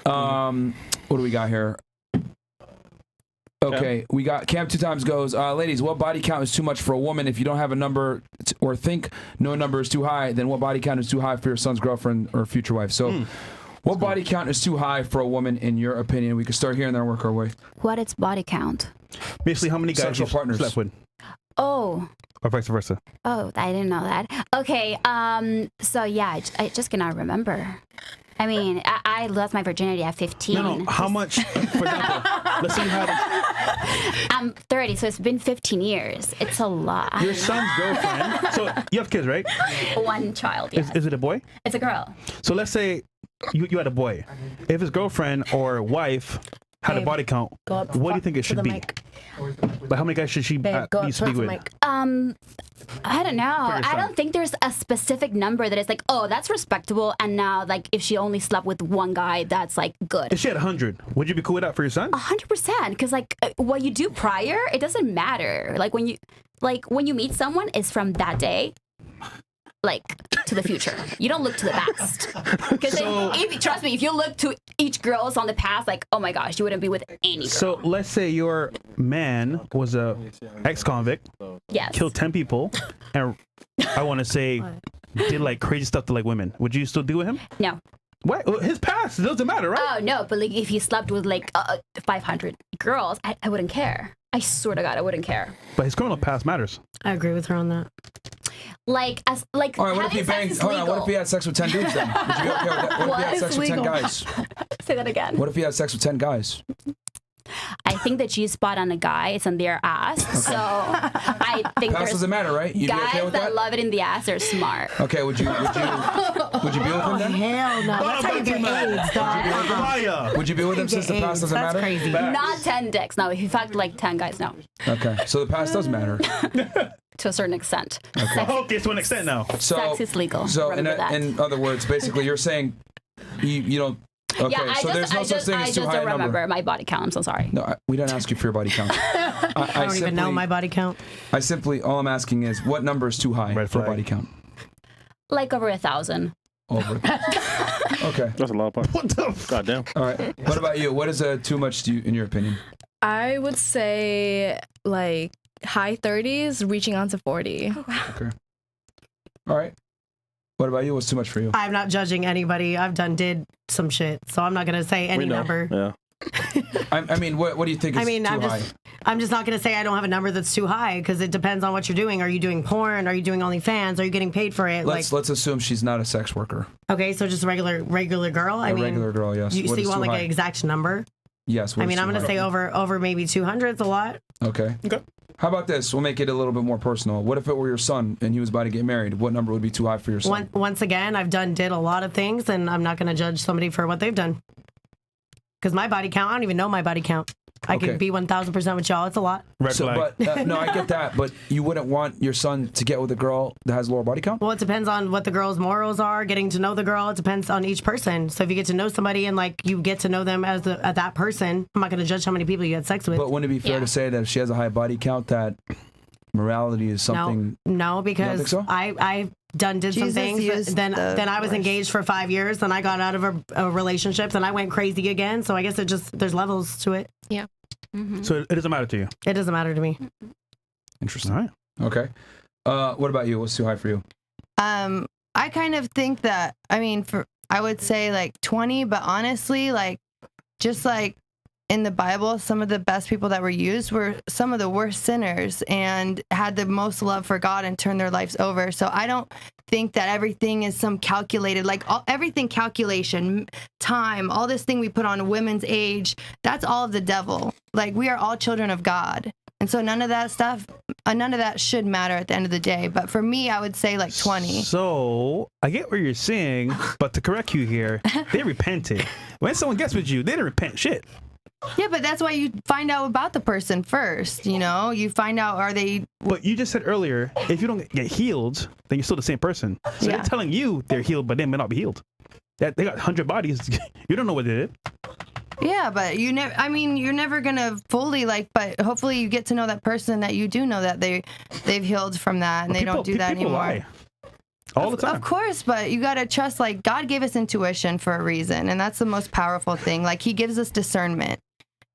What do we got here? Okay, we got Cam 2 times goes, ladies, what body count is too much for a woman? If you don't have a number or think no number is too high, then what body count is too high for your son's girlfriend or future wife? So what body count is too high for a woman in your opinion? We can start here and then work our way. What is body count? Basically, how many guys Sexual you partners. slept with? Oh. Or vice versa. Oh, I didn't know that. Okay, so yeah, I just cannot remember. I mean, I lost my virginity at 15. No, how much, for example, let's say you had... I'm 30, so it's been 15 years. It's a lot. Your son's girlfriend, so you have kids, right? One child, yes. Is it a boy? It's a girl. So let's say you had a boy. If his girlfriend or wife had a body count, what do you think it should be? Like how many guys should she at least be with? I don't know. I don't think there's a specific number that is like, oh, that's respectable. And now, like, if she only slept with one guy, that's like good. If she had 100, would you be cool with that for your son? 100%. Because like what you do prior, it doesn't matter. Like when you meet someone, is from that day, like to the future. You don't look to the past. Because trust me, if you look to each girl's on the past, like, oh my gosh, you wouldn't be with any girl. So let's say your man was a ex-convict, yes, killed 10 people, and I want to say did like crazy stuff to like women. Would you still deal with him? No. What? His past, it doesn't matter, right? Oh no, but like if he slept with like 500 girls, I wouldn't care. I swear to God, I wouldn't care. But his criminal past matters. I agree with her on that. Like all right, what if he banged? Hold on, what if he had sex with 10 dudes then? Would you be okay with that? What if he had sex with 10 guys? Say that again. What if he had sex with 10 guys? I think the G spot on a guy is on their ass. Okay. So I think past doesn't matter, right? You'd guys be okay with that love it in the ass are smart. Okay, would you be with him then? Hell no. That's how you get AIDS, dog. Would you be with him since the past doesn't That's matter? crazy. Not 10 dicks. No, if you fucked like 10 guys, no. Okay, so the past does matter. To a certain extent. Okay, to an extent now. So, sex is legal. So in other words, basically you're saying you don't... Okay, yeah, so there's no such thing as too high a number. I just don't remember my body count. I'm so sorry. No, we don't ask you for your body count. I don't even know my body count. All I'm asking is, what number is too high for a body count? Like over 1,000. Over. Okay. That's a lot of What the? Goddamn. All right. What about you? What is too much to you, in your opinion? I would say like high 30s, reaching on to 40. Oh, wow. Okay. All right. What about you? What's too much for you? I'm not judging anybody. I've did some shit, so I'm not gonna say any number. Yeah. I mean, what do you think is too high? I'm just not gonna say I don't have a number that's too high because it depends on what you're doing. Are you doing porn? Are you doing OnlyFans? Are you getting paid for it? Let's assume she's not a sex worker. Okay, so just a regular girl. I mean, regular girl, yes. So you want like an exact number? Yes. I mean, I'm gonna say over maybe 200 is a lot. Okay. How about this? We'll make it a little bit more personal. What if it were your son and he was about to get married? What number would be too high for your son? Once again, I've did a lot of things, and I'm not going to judge somebody for what they've done. Because my body count, I don't even know my body count. I could be 1,000% with y'all. It's a lot. But no, I get that. But you wouldn't want your son to get with a girl that has lower body count? Well, it depends on what the girl's morals are. Getting to know the girl, it depends on each person. So if you get to know somebody and like you get to know them as that person, I'm not going to judge how many people you had sex with. But wouldn't it be fair to say that if she has a high body count, that morality is something? No, because you don't think so? I've did some things. Then I was engaged for 5 years. Then I got out of a relationship. Then I went crazy again. So I guess there's levels to it. Yeah. Mm-hmm. So it doesn't matter to you? It doesn't matter to me. Interesting. All right. Okay. What about you? What's too high for you? I kind of think that, I mean, I would say like 20, but honestly, like, just like in the Bible, some of the best people that were used were some of the worst sinners and had the most love for God and turned their lives over. So I don't think that everything is some calculated, like everything calculation, time, all this thing we put on women's age, that's all of the devil. Like, we are all children of God. And so none of that should matter at the end of the day. But for me, I would say like 20. So I get what you're saying, but to correct you here, they repented. When someone gets with you, they didn't repent shit. Yeah, but that's why you find out about the person first, you know? You find out, are they... But you just said earlier, if you don't get healed, then you're still the same person. So they're telling you they're healed, but they may not be healed. They got 100 bodies. You don't know what they did. Yeah, but you're never going to fully, like, but hopefully you get to know that person that you do know that they've healed from that and they don't do that anymore. Lie. All the time. Of course, but you got to trust, like, God gave us intuition for a reason, and that's the most powerful thing. Like, he gives us discernment.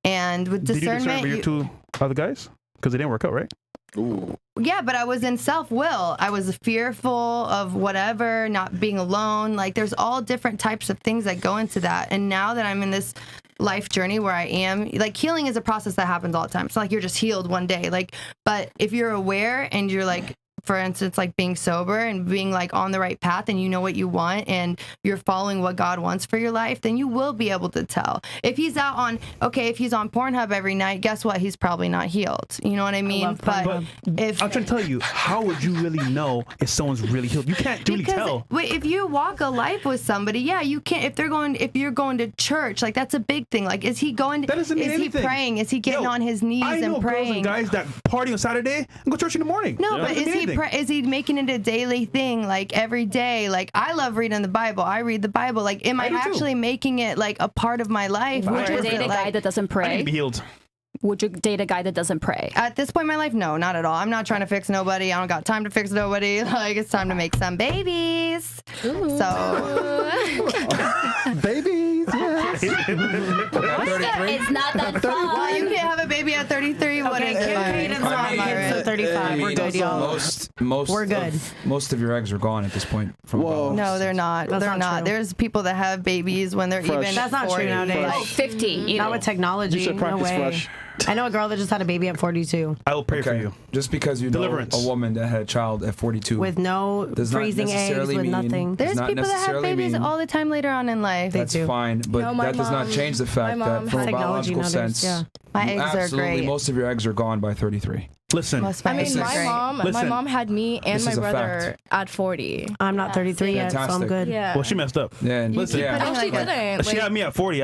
And with discernment... Did you discern your 2 other guys? Because it didn't work out, right? Ooh. Yeah, but I was in self-will. I was fearful of whatever, not being alone. Like, there's all different types of things that go into that. And now that I'm in this life journey where I am, like, healing is a process that happens all the time. It's not like you're just healed one day. Like, but if you're aware and you're like, for instance, like being sober and being like on the right path and you know what you want and you're following what God wants for your life, then you will be able to tell. If he's out on, if he's on Pornhub every night, guess what? He's probably not healed. You know what I mean? But if I'm trying to tell you, how would you really know if someone's really healed? You can't really tell. If you walk a life with somebody, yeah, you can't. If you're going to church, like, that's a big thing. Like, is he going to? That doesn't mean anything. Is he praying? Is he getting on his knees and praying? I know girls and guys that party on Saturday and go to church in the morning. No, but is he making it a daily thing, like every day? Like, I love reading the Bible. I read the Bible. Like, am I actually making it like a part of my life? Would you date a guy that doesn't pray? I need to be healed. Would you date a guy that doesn't pray? At this point in my life, no, not at all. I'm not trying to fix nobody. I don't got time to fix nobody. Like, it's time to make some babies. Ooh. So babies, yes. It's not that fun. Well, you can't have a baby at 33. Okay, Caden's not kids at 35. We're good, y'all. We're good. Most of your eggs are gone at this point. Whoa. No, they're not. That's they're not. true. There's people that have babies when they're even. That's not 40. true nowadays. Oh, 50. Not with technology. You should practice no way. fresh. I know a girl that just had a baby at 42 I will pray for you. Just because you know Deliverance. a woman that had a child at 42 with no does not freezing eggs, necessarily with mean- nothing. does There's not people that have necessarily babies mean- all the time later on in life. They That's do. fine, but No, my that does not mom- change the fact my that mom from a had technology biological nowadays, sense, yeah. My eggs are absolutely great. most of your eggs are gone by 33. Listen, Most of my I mean, eggs are my great. mom Listen. had me and This my is a brother fact. at 40. I'm not 33 yet, so I'm Fantastic. good. Yeah. well, she messed up. Yeah, and Listen. yeah. No, she didn't. She had me at 40.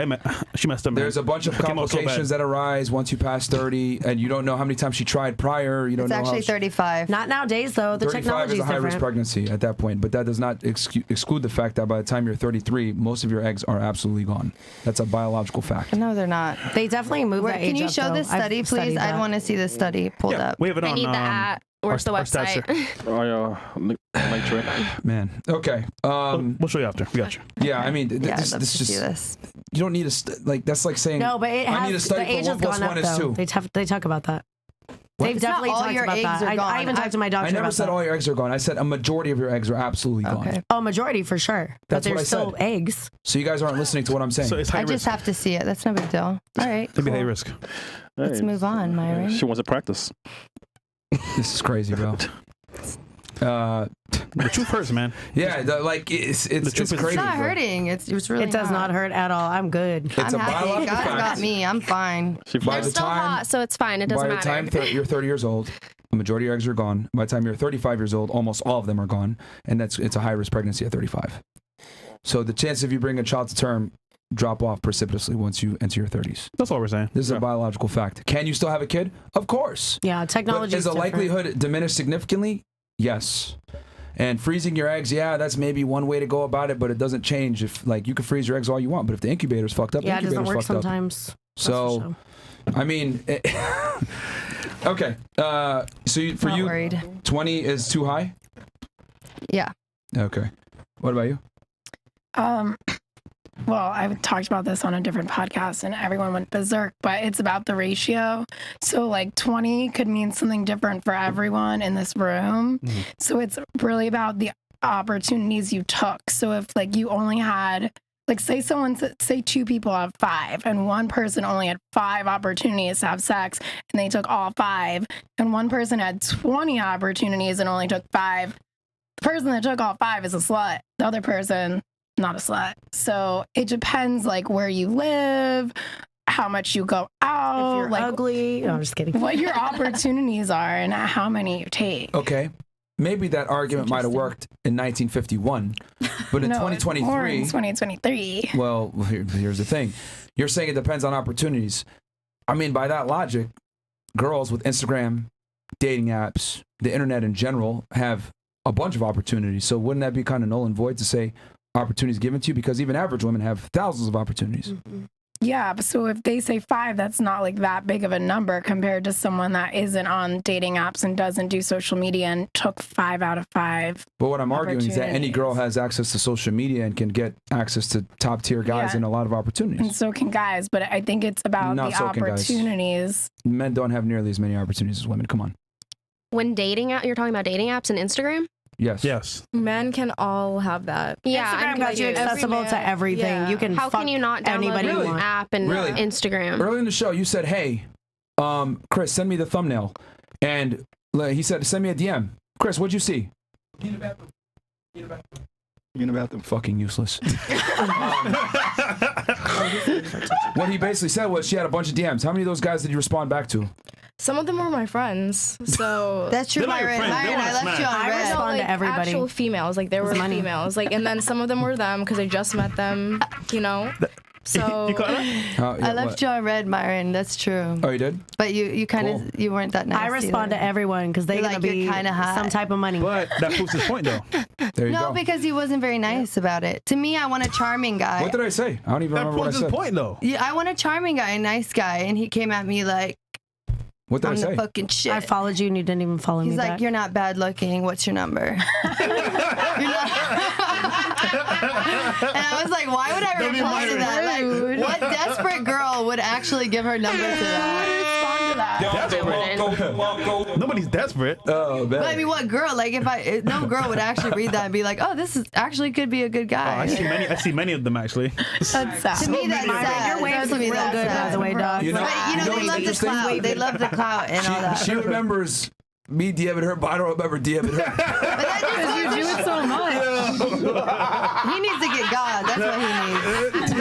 She messed up, man. There's a bunch of It came out so bad. complications that arise once you pass 30, and you don't know how many times she tried prior. You don't It's know actually how 35. Not nowadays, though. The 35 technology is a is high-risk different. pregnancy at that point, but that does not exclude the fact that by the time you're 33, most of your eggs are absolutely gone. That's a biological fact. No, they're not. They definitely move that age Can you up, show though. this I've study, studied please? I that. want to see this study pulled Yeah, up. we have it on. I need the at. Where's the our stats website? Make sure. Man. Okay. We'll show you after. We got you. Yeah, I mean, Yeah, I'd this love to just see this. you don't need like that's like saying No, but it has, I need a study the age for has 1 plus gone 1 up, is though. 2. They talk about that. They've It's not definitely all talked your about eggs that. are gone. I even talked to my doctor I never about said that. all your eggs are gone. I said a majority of your eggs are absolutely gone. Okay. Oh, majority for sure. That's but what there's I still said. eggs. So you guys aren't listening to what I'm saying. So it's high I risk. just have to see it. That's no big deal. All right. It'd be high cool. risk. Let's move on, Myron. She wants to practice. This is crazy, bro. The truth hurts, man. Yeah, it's truth crazy. is- It's not bro. hurting. It's really It does not hurt at all. I'm good. It's I'm a happy. biological God fact. got me. I'm fine. She By They're the still time- hot, so it's fine. It doesn't By the matter. time you're 30 years old, the majority of your eggs are gone. By the time you're 35 years old, almost all of them are gone, and it's a high risk pregnancy at 35. So the chance of you bringing a child to term drop off precipitously once you enter your 30s. That's all we're saying. This is a biological fact. Can you still have a kid? Of course. Yeah, But technology is the likelihood diminished significantly? Yes. And freezing your eggs, yeah, that's maybe one way to go about it, but it doesn't change. If like you can freeze your eggs all you want, but if the incubator's fucked up, Yeah, it the doesn't incubator's work fucked up. sometimes. That's So, for sure. I mean, okay. For Not you, worried. 20 is too high? Yeah. Okay. What about you? Well, I talked about this on a different podcast and everyone went berserk, but it's about the ratio. So like 20 could mean something different for everyone in this room. Mm-hmm. So it's really about the opportunities you took. So if like you only had, like say two people have 5 and one person only had 5 opportunities to have sex and they took all 5 and one person had 20 opportunities and only took 5. The person that took all 5 is a slut. The other person, not a slut. So it depends like where you live, how much you go out, If you're like ugly. No, I'm just kidding. what your opportunities are and how many you take. Okay. Maybe that argument might have worked in 1951, but in No, it's more 2023, in 2023. well, here's the thing. You're saying it depends on opportunities. I mean, by that logic, girls with Instagram, dating apps, the internet in general have a bunch of opportunities. So wouldn't that be kind of null and void to say opportunities given to you? Because even average women have thousands of opportunities. Mm-hmm. Yeah, so if they say 5, that's not like that big of a number compared to someone that isn't on dating apps and doesn't do social media and took 5 out of 5. But what I'm arguing is that any girl has access to social media and can get access to top tier guys and a lot of opportunities. And so can guys, but I think it's about Not the so can guys. opportunities. Men don't have nearly as many opportunities as women. Come on. When you're talking about dating apps and Instagram? Yes. Yes. Men can all have that. Yeah, Instagram got you accessible to everything. Yeah. You can How can you not download anybody an you want. app and Instagram? Early in the show, you said, "Hey, Chris, send me the thumbnail," and he said, "Send me a DM." Chris, what'd you see? You in the bathroom. You in the bathroom. Fucking useless. What he basically said was she had a bunch of DMs. How many of those guys did you respond back to? Some of them were my friends, so That's true, Myron. Myron, I left you on I red. respond to everybody. actual females, like there were females, like, and then some of them were them because I just met them, you know. So You caught that? I left you on red, Myron. That's true. Oh, you did? But you kind of you weren't that nice. I respond to everyone because they're You're gonna like, be you're kinda hot. some type of money. But that proves his point, though. There you No, go. because he wasn't very nice about it. To me, I want a charming guy. What did I say? I don't even That remember what I proves his said. point, though. Yeah, I want a charming guy, a nice guy, and he came at me like, What did I'm I say? the fucking shit. I followed you and you didn't even follow He's me like, back. you're not bad looking. What's your number? You're not- and I was like, why would I reply to that? Like, what desperate girl would actually give her number to that? Nobody's desperate. Oh, man. But I mean, what girl? Like, no girl would actually read that and be like, oh, this is actually could be a good Oh, guy. I see many of them, actually. that's sad. To me, that's sad. Your waves To look me, real that's good, by sad. the way, dog. You know- But, You know they what's love the interesting? clout. They love the clout and all that. She remembers me DMing her, but I don't remember DMing her. But that just You do it so much. he needs to get God. That's what he needs.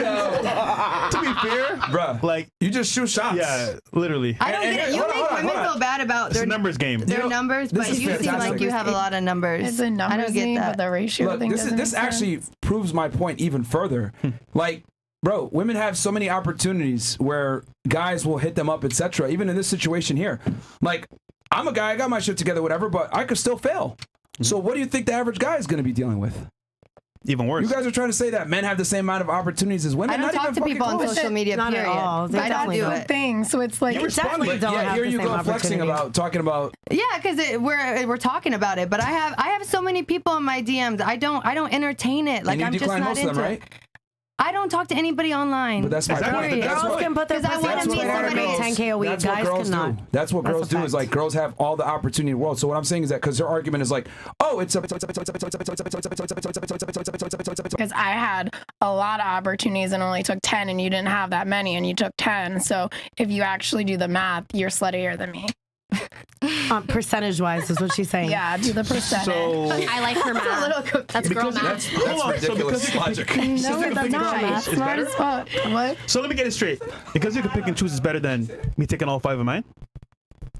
To be fair, Bruh, like, you just shoot shots. yeah, literally. I don't get it. You hold on, make hold on, women hold on. feel bad about It's a their numbers game. their numbers, this but is you seem fantastic. like you have a lot of numbers. It's a I numbers don't get game, that. but the ratio Look, thing this doesn't make sense. actually proves my point even further. Like, bro, women have so many opportunities where guys will hit them up, etc. Even in this situation here, like, I'm a guy, I got my shit together, whatever, but I could still fail. So what do you think the average guy is going to be dealing with? Even worse. You guys are trying to say that men have the same amount of opportunities as women? I don't Not talk even to people fucking on close. social media, Not at period. all. They I don't definitely do don't. it. thing. So it's like You respond, definitely but don't Yeah, have here the you same go flexing opportunity. talking about. Yeah, because we're talking about it, but I have so many people in my DMs. I don't entertain it. Like and you I'm just decline not most of into them, right? it. I don't talk to anybody online. But that's my Exactly. point. Period. That's Girls what, can put their Because I wanna pussy on meet Twitter and somebody- make 10K a week. that's what Guys girls cannot. do. That's what That's girls a do. Is fact. like girls have all the opportunity in the world. So what I'm saying is that because their argument is like, oh, it's a. because I had a lot of opportunities and only took 10 and you didn't have that many and you took 10. So if you actually do the math, you're sluttier than me. Percentage wise is what she's saying. Yeah, do the percentage. So, I like her math. That's girl because math. That's hold on, so ridiculous because logic. no, She's that's not. math. It's Smart better? as fuck. What? so let me get it straight. Because you can pick and choose is better than me taking all 5 of mine.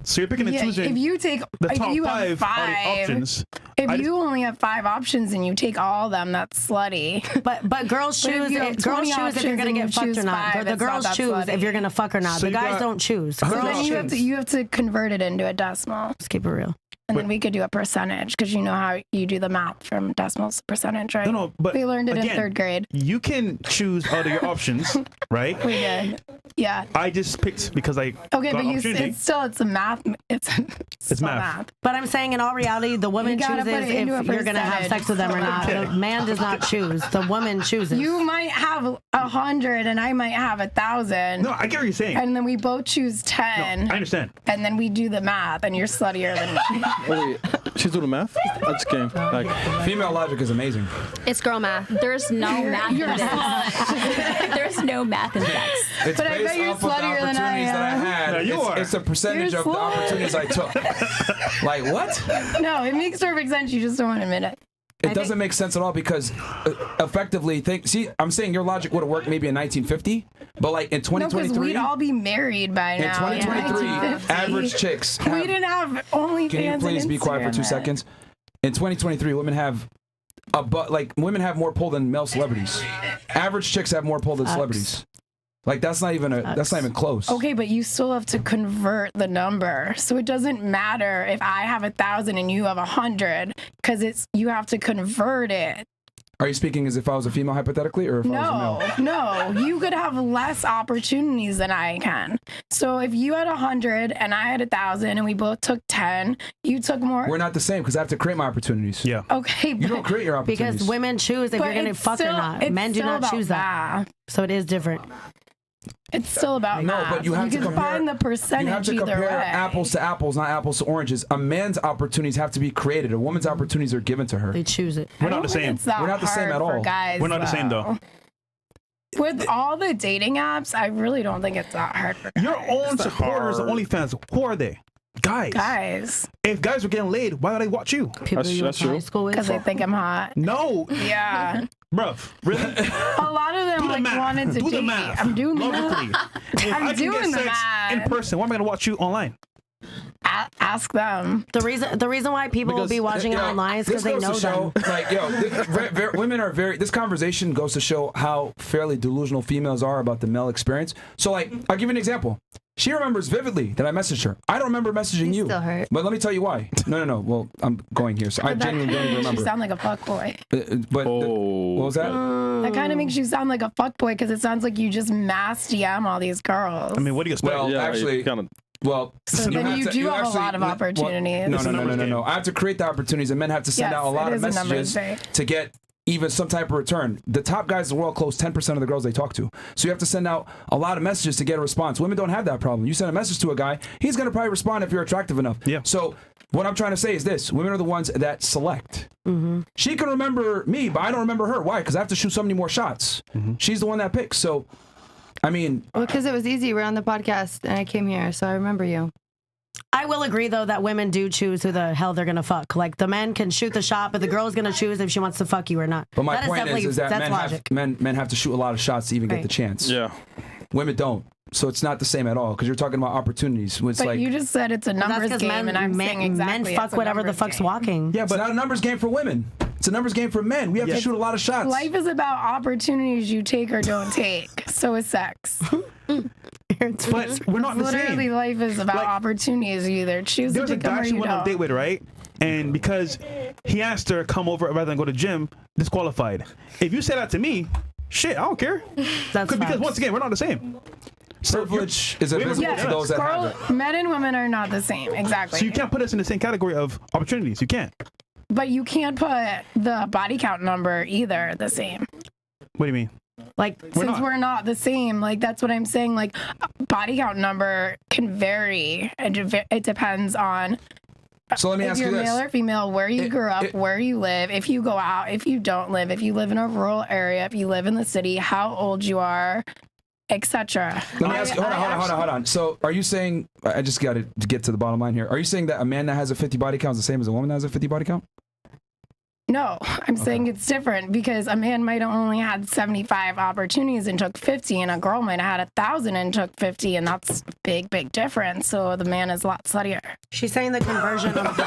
So you're picking and Yeah, choosing if you take, the if top you have 5 are the 5, options. if I you only have 5 options and you take all of them, that's slutty. But girls But if choose. you have Girls 20 choose if you're options gonna and you get fucked choose or not. 5, The it's not girls that choose slutty. if you're gonna fuck or not. So The you guys got don't choose. hundred So Girls then options. you have to convert it into a decimal, Let's keep it real. and then we could do a percentage because you know how you do the math from decimals to percentage, right? No, but we learned it in again, 3rd grade. You can choose out of your options, right? We did. Yeah. I just picked because I Okay, got but opportunity. it's a math. It's still math. But I'm saying in all reality, the woman You gotta chooses put it into a if you're gonna have percentage. sex with them or not. The man does not choose. The woman chooses. You might have 100 and I might have 1,000. No, I get what you're saying. And then we both choose 10. I understand. And then we do the math, and you're sluttier than me. Oh, wait. She's doing the math? That's game. Like, Female logic is amazing. It's girl math. There's no math in this. There's no math in sex. It's But I based bet you're off of the sluttier than I opportunities that I am. had. Yeah, you are. It's a percentage You're of the slut. opportunities I took. Like what? No, it makes perfect sense. You just don't want to admit it. It doesn't make sense at all because effectively, I'm saying your logic would have worked maybe in 1950, but like in No, because 2023, we'd all be married by in now. 2023, 1950. average chicks We have, didn't have only can you fans please and be quiet for 2 Instagram. seconds? In 2023, women have women have more pull than male celebrities. Average chicks have more pull than celebrities. Like that's not even close. Okay, but you still have to convert the number. So it doesn't matter if I have 1,000 and you have 100, because you have to convert it Are you speaking as if I was a female hypothetically, or if I was a male? No, you could have less opportunities than I can. So if you had 100 and I had 1,000 and we both took 10, you took more. We're not the same because I have to create my opportunities. Yeah. Okay, You don't create your opportunities. Because women choose if you're going to fuck or not. Men do not choose that. So it is different. It's still about No, math. but you have to can compare. find the percentage You have to either compare way. apples to apples, not apples to oranges. A man's opportunities have to be created. A woman's opportunities are given to her. They choose it. We're not the same. We're not the same at all. Guys, We're not the same, though. With all the dating apps, I really don't think it's that hard for guys. Your own supporters of OnlyFans, who are they? Guys. If guys were getting laid, why would they watch you? People you went to high school with. Because they think I'm hot. No. Yeah. Bruv, really? A lot of them like wanted to Do the date. math. I'm doing the Logically. math. If I'm I can doing get the sex in math. person, why am I going to watch you online? Ask them. The reason why people will be watching it online is because they know them. Like, women are very. This conversation goes to show how fairly delusional females are about the male experience. So, like, I'll give you an example. She remembers vividly that I messaged her. I don't remember messaging you. Still hurt. But let me tell you why. No. Well, I'm going here. So I genuinely don't even remember. You sound like a fuckboy. What was that? That kind of makes you sound like a fuckboy because it sounds like you just mass DM all these girls. I mean, what do you expect? Well, actually, well, So then you do have a lot of opportunities. No. I have to create the opportunities, and men have to send out a lot of messages to get even some type of return. The top guys in the world close 10% of the girls they talk to. So you have to send out a lot of messages to get a response. Women don't have that problem. You send a message to a guy, he's going to probably respond if you're attractive enough. Yeah. So what I'm trying to say is this. Women are the ones that select. Mm-hmm. She can remember me, but I don't remember her. Why? Because I have to shoot so many more shots. Mm-hmm. She's the one that picks. So, I mean... Well, because it was easy. We're on the podcast, and I came here, so I remember you. I will agree, though, that women do choose who the hell they're going to fuck. Like, the men can shoot the shot, but the girl's going to choose if she wants to fuck you or not. But my point is that that's men have to shoot a lot of shots to even get the chance. Yeah. Women don't. So it's not the same at all because you're talking about opportunities. It's But like, you just said it's a numbers game, and I'm saying exactly men fuck whatever the fuck's walking. yeah, but it's not a numbers game for women. It's a numbers game for men. We have to shoot a lot of shots. Life is about opportunities you take or don't take. So is sex. But we're not the same. Literally, life is about opportunities. You either choose to There's a take them guy or she you went on a don't. date with, right? And because he asked her to come over rather than go to gym, disqualified. If you say that to me, shit, I don't care. Because once again, we're not the same. Privilege is invisible to those that have it. Men and women are not the same. Exactly. So you can't put us in the same category of opportunities. You can't. But you can't put the body count number either the same. What do you mean? Like, Since we're not the same, like that's what I'm saying. Like, body count number can vary. It depends on So let me if ask you're you this. male or female, where you grew up, where you live, if you go out, if you don't live, if you live in a rural area, if you live in the city, how old you are, etc. Let me ask you, hold on. So are you saying, I just got to get to the bottom line here. Are you saying that a man that has a 50 body count is the same as a woman that has a 50 body count? No, I'm saying it's different because a man might have only had 75 opportunities and took 50, and a girl might have had 1,000 and took 50, and that's a big, big difference. So the man is a lot sluttier. She's saying the conversion of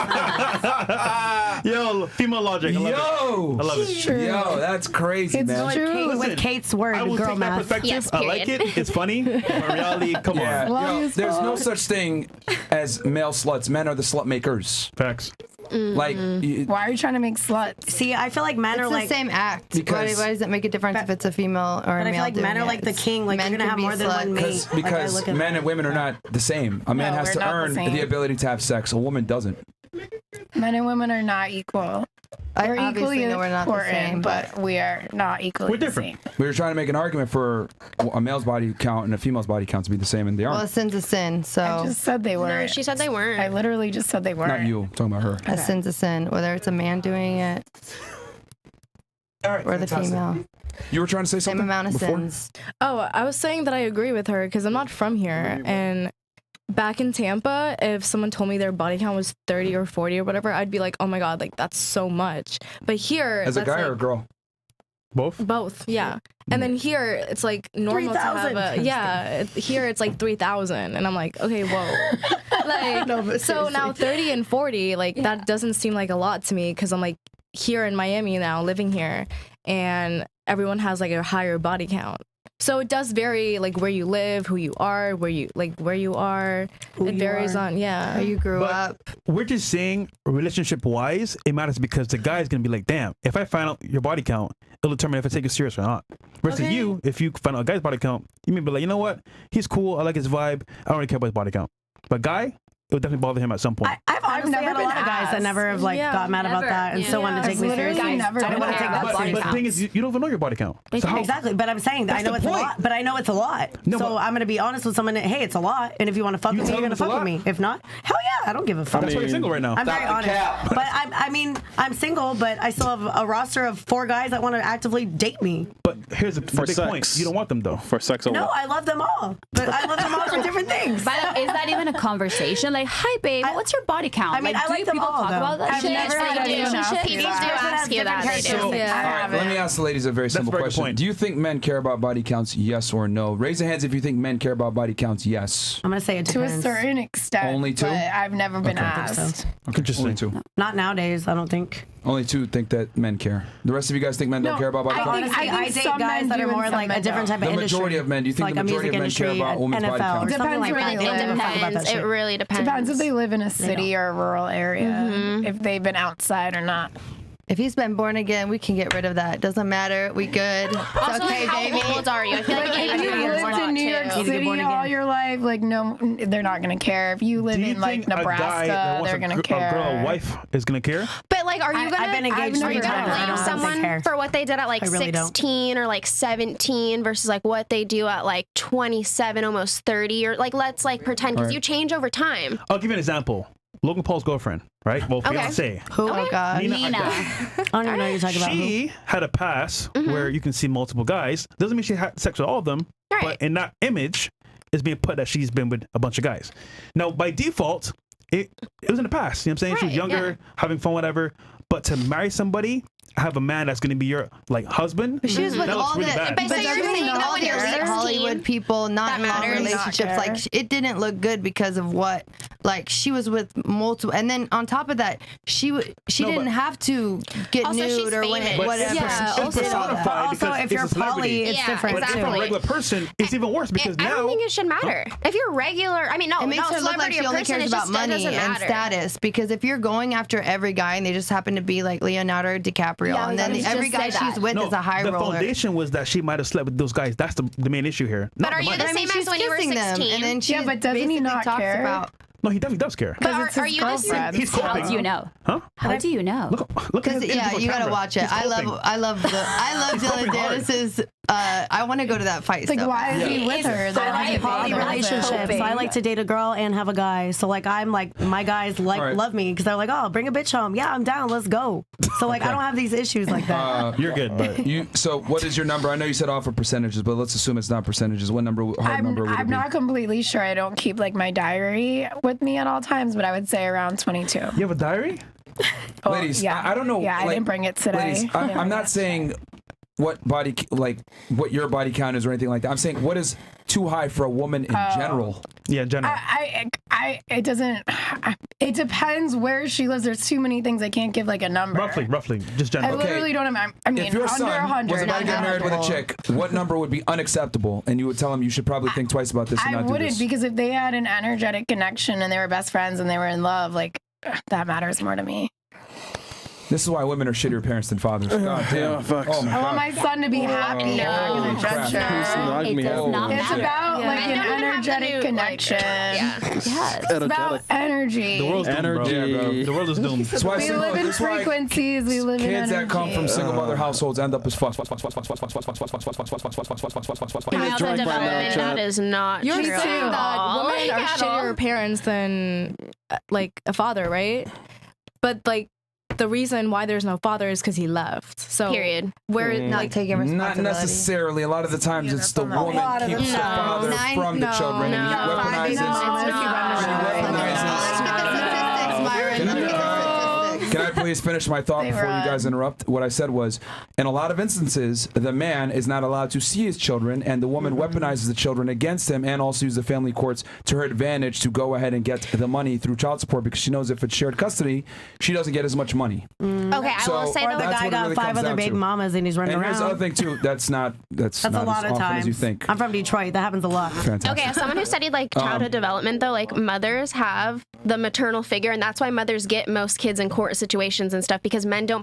Yo, female logic. I love it. Yo, that's crazy, It's man. true. Listen, with Kate's word, I will girl take that math. perspective. Yes, I like it. period. It's funny. But in reality, come Yeah, on. yo, there's no such thing as male sluts. Men are the slut makers. Facts. Like, Why are you trying to make sluts? See, I feel like men It's are the like same act. Because- Why does it make a difference if it's a female or a But I male? feel like men doing are like it? the king. Like, Men you're gonna can have be more than one sluts. mate. because men and women are not the same. A man No, has we're to not the earn same. the ability to have sex. A woman doesn't. Men and women are not equal. I We're obviously equally know we're not the important, same, but we are not equally We're different. the same. We were trying to make an argument for a male's body count and a female's body count to be the same, and they well, a aren't. sin's a sin. So I just said they were. No, she said they weren't. I literally just said they weren't. Not you. I'm talking about her. a sin's a sin, whether it's a man doing it All right, or the female. You were trying to say Same something amount of before? sins. Oh, I was saying that I agree with her because I'm not from here. And back in Tampa, if someone told me their body count was 30 or 40 or whatever, I'd be like, oh my God, like that's so much. But here, As a that's guy or a like- girl? Both? Both, yeah. And then here, it's like normal to have 3,000. here it's like 3,000. And I'm like, okay, whoa. Like, No, but so now 30 and 40, like that doesn't seem like a lot to me because I'm like here in Miami now, living here, and everyone has like a higher body count. So it does vary, like where you live, who you are, where you are. It varies on How you grew up. We're just saying, relationship-wise, it matters because the guy's gonna be like, damn, if I find out your body count, it'll determine if I take it serious or not. Versus you, if you find out a guy's body count, you may be like, you know what, he's cool, I like his vibe, I don't really care about his body count. But guy, it would definitely bother him at some point. I've never had a lot of guys that never have got mad about that and still wanted to take me seriously. I don't want to take that seriously. But the thing is, you don't even know your body count. So Exactly, but I'm saying that I know it's a lot. But I know it's a lot. No, so I'm gonna be honest with someone. Hey, it's a lot. And if you want to fuck with me, you're gonna fuck with me. If not, hell yeah, I don't give a fuck. That's why you're single right now. I'm very honest. But I mean, I'm single, but I still have a roster of 4 guys that want to actively date me. But here's the big point: you don't want them though. For sex only. No, I love them all. But I love them all for different things. But is that even a conversation? Like, hi, babe, what's your body count? I mean, like, I like them people all, talk though. about that I've shit? never Like, had relationships? People do ask you that. They do. All right, let me ask the ladies a very simple very good question. point. Do you think men care about body counts, yes or no? Raise your hands if you think men care about body counts, yes. I'm gonna say it To a depends. certain extent. Only 2? But I've never been asked. Okay, Interesting. only 2. Not nowadays, I don't think. Only 2 think that men care. The rest of you guys think men don't No, care about body I counts? think- Honestly, I date some guys men that do are more and like some a men different type don't. of The industry. majority of men, do you think like the a majority music of men care industry, about a woman's body NFL, or count? something Depends like where that. they They live. don't give a fuck about that It shit. really depends. Depends if they live in a city or a rural area, if they've been outside or not. If he's been born again, we can get rid of that. Doesn't matter. We good. It's Also, okay, how baby. old are you? I feel like If you lived in New York Need to get born City all again. your life, like no, they're not gonna care. If you live Do you in like think a guy that Nebraska, wants they're gonna a care. girl, a wife, is gonna care? But like, are you gonna? I've been engaged I've 3 never times. done I that. don't think they someone care. for what they did at like I really don't. 16 or like 17 versus like what they do at like 27, almost 30, or like let's like pretend because you change over time. I'll give you an example. Logan Paul's girlfriend, right? Well, fiance. Who? Oh, God. Uh, Nina. I don't even know what you're talking about. She had a past where you can see multiple guys. Doesn't mean she had sex with all of them, Right. but in that image, it's being put that she's been with a bunch of guys. Now, by default, it was in the past. You know what I'm saying? She was Right, younger, having fun, whatever. But to marry somebody, have a man that's going to be your like husband. She was with that looks all really the, bad. But but so you're you're saying saying that all when the you're elite 16, Hollywood people, not in long matters. relationships. Not Like care. it didn't look good because of what, like she was with multiple, and then on top of that, she didn't have to get Also, she's nude or famous. But whatever. Yeah, it's also- personified But also, because if it's you're a celebrity. poly, it's Yeah, different But if you're a exactly. regular person, it's even worse because I now don't think it should matter. If you're regular, I mean, no, It makes no, her look like celebrity she or only person, cares it about just money doesn't and matter. status. Because if you're going after every guy and they just happen to be like Leonardo DiCaprio, Yeah, and I then was every just guy say she's that. with is a high the roller. foundation was that she might have slept with those guys. That's the main issue here. But Not are the you money. the same she's as when you were kissing 16? them, and then she but doesn't he basically not talks care? about. No, he definitely does care. But Because it's his are you the same? girlfriend. He's How coping. do you know? Huh? How do you know? Look at his Yeah, individual you gotta camera. watch it. He's coping. I love Dylan Dennis's. I want to go to that fight. Like, stuff. why is he with her? I That like doesn't poly bother me. relationships. I like to date a girl and have a guy. So like I'm like my guys like All right. love me because they're like, oh, bring a bitch home. Yeah, I'm down. Let's go. So like I don't have these issues like that. You're good, but So what is your number? I know you said off of percentages, but let's assume it's not percentages. What number? Hard number would it I'm be? not completely sure. I don't keep like my diary with me at all times, but I would say around 22. you have a diary? Oh, Ladies, yeah. I don't know. Yeah, I like, didn't bring it today. Ladies, I'm not saying what what your body count is or anything like that. I'm saying what is too high for a woman in general. Yeah, in general. It doesn't. It depends where she lives. There's too many things I can't give like a number. Roughly, just I general. literally don't have. I mean, If your under son 100. was about to get married with a chick, what number would be unacceptable? And you would tell him you should probably think twice about this and I not do wouldn't this. because if they had an energetic connection and they were best friends and they were in love, like that matters more to me. This is why women are shittier parents than fathers. God damn. Yeah, facts. Oh my I want God. my son to be happy. I'm not Holy gonna judge crap. her. Knock It me does out. not It's matter. about like I an don't even have the energetic new, connection. Yeah. Yes. It's about energy. The world's doomed, bro. Energy. Yeah, bro. The world is doomed. That's why We single- live in that's why frequencies. We live in kids energy. that come from single mother households end up as fucks. Child drunk right now, development, Chad. that is not You're true saying at that all. women are At all. shittier parents than like a father, right? But like the reason why there's no father is because he left. So Period. where Not like taking Not responsibility. necessarily. A lot of the times it's the A woman lot of keeps the the father time. from the No, children and he no, weaponizes. no, She no. weaponizes. Let's get the statistics, Myron. Can I- Let's get the statistics. Can I please finish my thought before you guys interrupt? What I said was, in a lot of instances, the man is not allowed to see his children, and the woman weaponizes the children against him, and also uses the family courts to her advantage to go ahead and get the money through child support, because she knows if it's shared custody, she doesn't get as much money. Okay, I will say Or though. the guy got 5 other baby mamas and he's running and around. here's the other thing too. That's not a lot as of often times. as you think. I'm from Detroit. That happens a lot. Fantastic. Okay, as someone who studied like childhood development, though, like mothers have the maternal figure, and that's why mothers get most kids in court situations and stuff, because men don't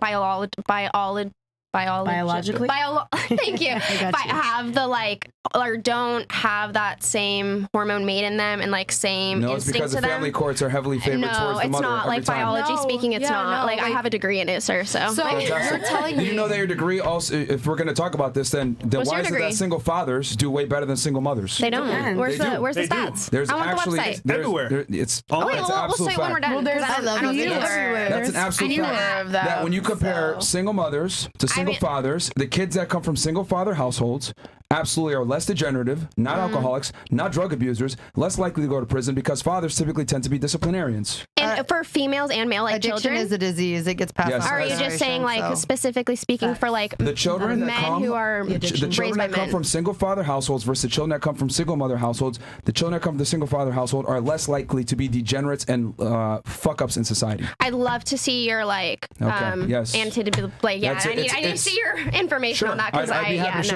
Biologically? Thank you. Have the like, or don't have that same hormone made in them and like same No, it's instinct because to the them. family courts are heavily favored No, towards the it's mother not. every Like time. biology No, speaking, it's yeah, not. no, like I like- have a degree in it, sir. So, So Fantastic. you're telling Do you me. know that your degree also, if we're going to talk about this, then What's why your is it degree? that single fathers do way better than single mothers? they don't. Depends. Where's They the do. Where's the They do. stats? There's I want actually the website. Everywhere. It's Oh, wait, it's we'll absolute say it when we're fact. done. Well, there's 'cause I don't think reviews it's- everywhere. That's an absolute anywhere fact. of them, That when you compare so. single mothers to single fathers, the kids that come from single father households absolutely are less degenerative, not alcoholics, not drug abusers, less likely to go to prison, because fathers typically tend to be disciplinarians. And for females and male, like Addiction children. is a disease. It gets passed Yes. on. Are you just saying, like, specifically speaking for like The children that men come, who are the raised children by that come men? from single father households versus the children that come from single mother households, the children that come from the single father household are less likely to be degenerates and fuck ups in society. I'd love to see your like yes. like yeah. That's it. I need to It's- see your information on that, because I'd be happy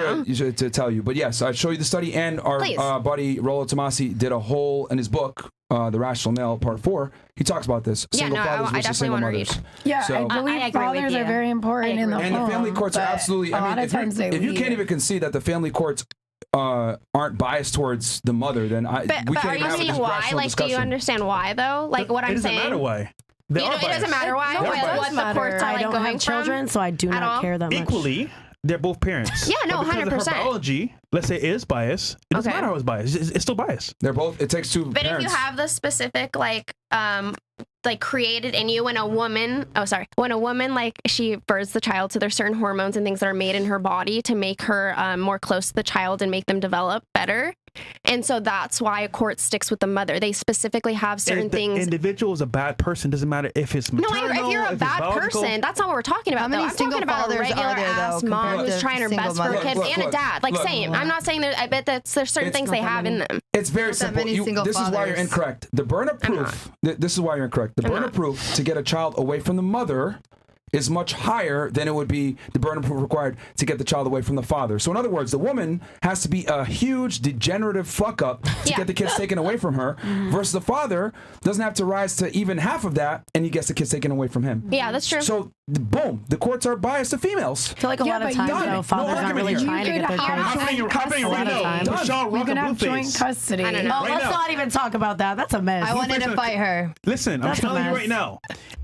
to tell you. But yes, I'd show you the study, and our Please. buddy Rollo Tomasi did a whole in his book, The Rational Male, Part 4. He talks about this. Yeah, Single no, fathers I versus definitely single wanna mothers. read. Yeah, So- I believe I agree with fathers you. are very important in the And home. the family courts are but absolutely. A lot of times they if you leave can't it. even concede that the family courts aren't biased towards the mother, then we But can't are even you have seeing a why? rational Like, discussion. do you understand why though? Like what it I'm doesn't saying? matter why. They You know, are it doesn't biased. matter why. No, what it does the matter. courts are I like don't going have children, from. so I do at not all? care that much. Equally, they're both parents. Yeah, no, But because of 100%. her biology, let's say, is biased. It doesn't Okay. matter how it's biased. It's still biased. They're both. It takes two But parents. if you have the specific like created in you when a woman like she births the child, so there's certain hormones and things that are made in her body to make her more close to the child and make them develop better. And so that's why a court sticks with the mother. They specifically have certain If the things. individual is a bad person, doesn't matter if it's No, maternal, if you're a if it's bad biological. person, that's not what we're talking about. How many though. I'm single talking about a fathers regular are there, ass though, mom compared who's to trying her single best for her mothers? kids and a dad. Like same. I'm not saying that. I bet that there's certain things they have in them. It's very Not that simple. many single This is why you're fathers. incorrect. The burden of proof. This is why you're incorrect. The burden of proof to get a child away from the mother is much higher than it would be the burden of proof required to get the child away from the father. So in other words, the woman has to be a huge degenerative fuck up to get the kids taken away from her, versus the father doesn't have to rise to even half of that, and he gets the kids taken away from him. Yeah, that's true. So boom, the courts are biased to females. I feel like a lot of times, though, fathers aren't really trying to get their kids. Happening right now. time. Michelle You Rock can and have joint Blueface. custody. I don't know. Oh, Right let's now. not even talk about that. That's a mess. I wanted to fight her. Listen, I'm That's a telling you mess. right now.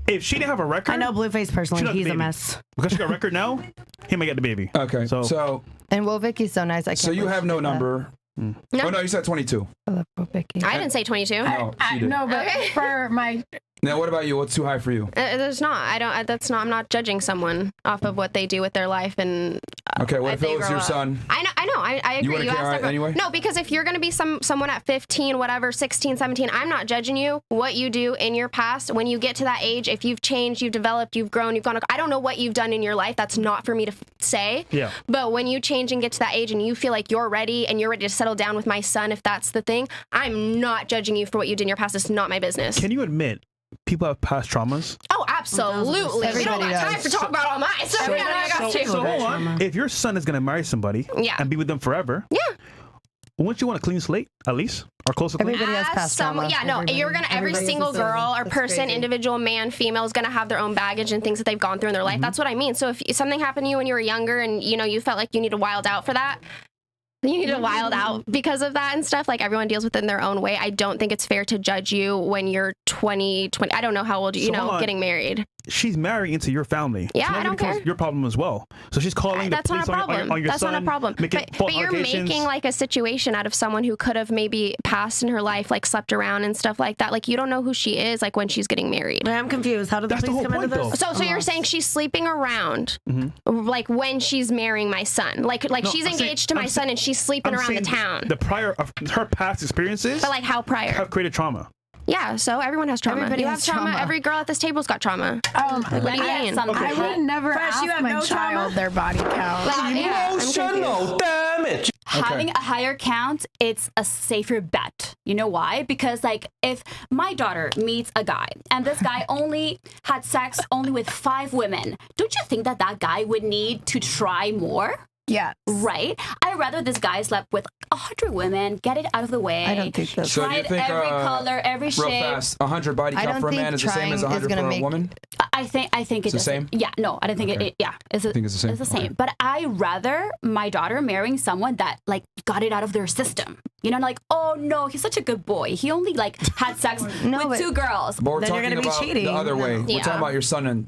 If she didn't have a record, I know Blueface she personally. got the He's a baby. mess. Because she got a record now, he might get the baby. Okay, so And Will Vicky's so nice. I can't so you believe have she no did that. number. No. Oh no, you said 22. I love Will Vicky. I didn't say 22. No, she did. No, but Okay. for my Now what about you? What's too high for you? There's not. I don't. That's not. I'm not judging someone off of what they do with their life and. Okay, what as if they it was grow your up. son? I know. I agree. wouldn't care asked everyone- anyway? No, because if you're going to be someone at 15, whatever, 16, 17, I'm not judging you. What you do in your past, when you get to that age, if you've changed, you've developed, you've grown, you've gone. I don't know what you've done in your life. That's not for me to say. Yeah. But when you change and get to that age, and you feel like you're ready and you're ready to settle down with my son, if that's the thing, I'm not judging you for what you did in your past. It's not my business. Can you admit people have past traumas? Oh, absolutely. We don't Everybody have time does. to talk about all mine. So, yeah, I got to. So hold on. If your son is gonna marry somebody Yeah. and be with them forever, Yeah. wouldn't you want a clean slate at least, or close to clean? Everybody has past trauma. Yeah, no, Everybody- you're gonna every everybody has single the same. girl or That's person, crazy. individual man, female is gonna have their own baggage and things that they've gone through in their life. That's what I mean. So if something happened to you when you were younger and you felt like you need to wild out for that, then you need to wild out because of that and stuff. Like everyone deals with it in their own way. I don't think it's fair to judge you when you're 20. I don't know how old you So hold on. getting married. She's marrying into your family. Yeah, so I that don't becomes care. your problem as well. So she's calling the That's not police a problem. on your That's son. not a problem. Making false But you're allegations. making like a situation out of someone who could have maybe passed in her life, like slept around and stuff like that. Like you don't know who she is, like when she's getting married. I'm confused. How did the That's the police whole come into point, this? though. So you're saying she's sleeping around, like when she's marrying my son, like No, she's I'm saying- engaged to my I'm son and she's sleeping I'm around the saying town. The prior of her past experiences But like how prior? have created trauma. Yeah, so everyone has trauma. Everybody you has have trauma. trauma. Every girl at this table's got trauma. Like, what do you mean? I would never Fresh, you ask have my no child trauma? their body count. Emotional damage. Having a higher count, it's a safer bet. You know why? Because like if my daughter meets a guy and this guy only had sex only with 5 women, don't you think that that guy would need to try more? Yes. Right? I'd rather this guy slept with 100 women, get it out of the way. I don't think that's So do you tried think, every color, every real shape. fast, 100 body I count don't for a think man is the same as trying is 100 for gonna a make- woman? I think It's it the doesn't. same? Yeah, no, I don't think Okay. it. Yeah, it's think it's the same? It's the same. Okay. But I rather my daughter marrying someone that like got it out of their system. You know, like oh no, he's such a good boy. He only like had sex No, with but- 2 girls. But we're Then you're talking gonna be about cheating. the other way. We're Yeah. talking about your son and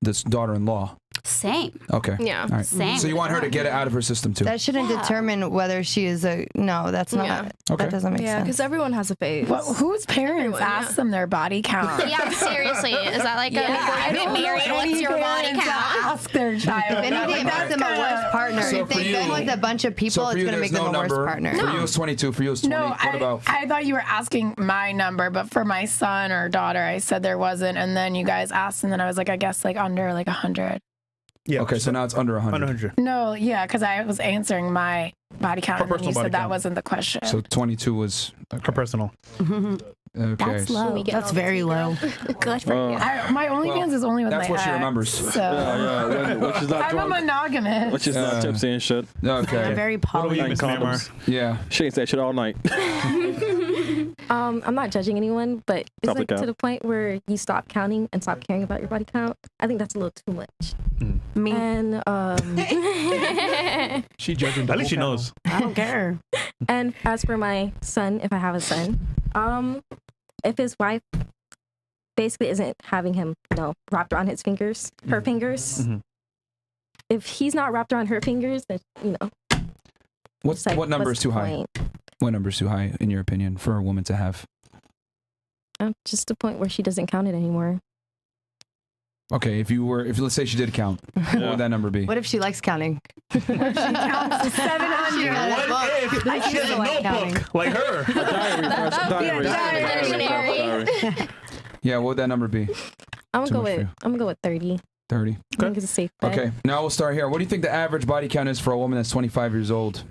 this daughter-in-law. Same. Okay. Yeah. All right. Same. So you want her to get it out of her system too? That shouldn't determine whether she is a. No, that's not. Yeah. Okay. That doesn't make Yeah, sense. because everyone has a phase. Well, whose parents Everyone, ask yeah. them their body count? Yeah, seriously. Is that like Yeah, before I you don't get know married, what's any your body parents that count? ask their child. If anything, Like, makes them a worse partner. So if for they've you- been with a bunch of people, so for it's you, going to there's make them no a worse number. partner. For you, it's 22. For you, it's 20. No, What about? I thought you were asking my number, but for my son or daughter, I said there wasn't, and then you guys asked, and then I was like, I guess like under like 100. Yeah. Okay, so now it's under 100. Under 100. No, yeah, because I was answering my body count, Her and then you personal body said that count. wasn't the question. So 22 was Her personal. okay. That's low. That's very low. Good for you. My OnlyFans is only with that's my what she ex, remembers. So Yeah, when she's not I'm a drunk, monogamous. when she's not tipsy and shit. Okay. Very What about you, poly. Miss Condoms. Myanmar? Yeah. She ain't said shit all night. I'm not judging anyone, but it's Stop like the to count. the point where you stop counting and stop caring about your body count. I think that's a little too much. Me, And She judging. At least she knows. I don't care. and as for my son, if I have a son, if his wife basically isn't having him, wrapped around his fingers, her fingers. Mhm. If he's not wrapped around her fingers, then it's like, What number what's is too the high? point? What number is too high in your opinion for a woman to have? Just the point where she doesn't count it anymore. Okay, if let's say she did count, what would that number be? What if she likes counting? She counts to 700. What if she has a like notebook like her? Diary. Yeah, what would that number be? I'm Too gonna much for you. go with 30. 30. I think it's a safe bet. Okay, now we'll start here. What do you think the average body count is for a woman that's 25 years old?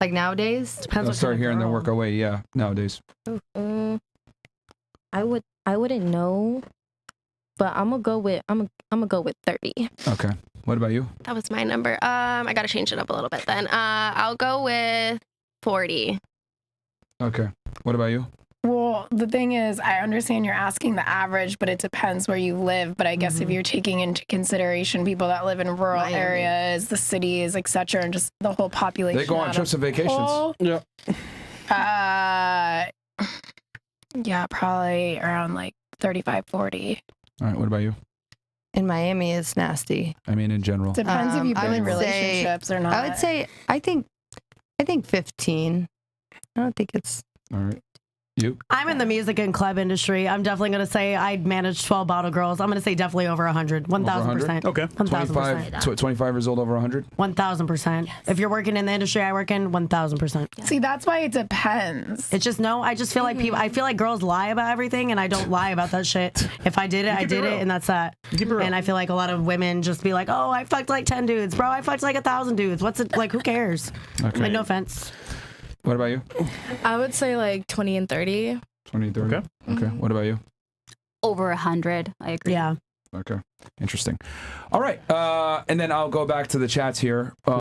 Like nowadays, Depends We'll what start kind of here and then girl. work our way. Yeah, nowadays. I wouldn't know, but I'm gonna go with 30. Okay. What about you? That was my number. I gotta change it up a little bit then. I'll go with 40. Okay. What about you? Well, the thing is, I understand you're asking the average, but it depends where you live. But I guess if you're taking into consideration people that live in rural Miami. areas, the cities, etc., and just the whole population. They go on out trips of and vacations. whole, Yeah. yeah, probably around like 35, 40. All right. What about you? in Miami is nasty. I mean, in general. Depends if you've I been in would say- relationships or not. I would say I think 15. I don't think it's All right. You? I'm in the music and club industry. I'm definitely going to say I'd manage 12 bottle girls. I'm going to say definitely over 100. 1,000%. Okay. 1,000%. 25 years old, over 100? 1,000%. If you're working in the industry I work in, 1,000%. See, that's why it depends. It's just I just feel like people, I feel like girls lie about everything and I don't lie about that shit. If I did it, I did it and that's that. And I feel like a lot of women just be like, oh, I fucked like 10 dudes. Bro, I fucked like 1,000 dudes. What's it, like, who cares? Okay. Like, no offense. What about you? I would say like 20 and 30. 20, 30? Okay. What about you? Over 100. I agree. Yeah. Okay. Interesting. All right. And then I'll go back to the chats here.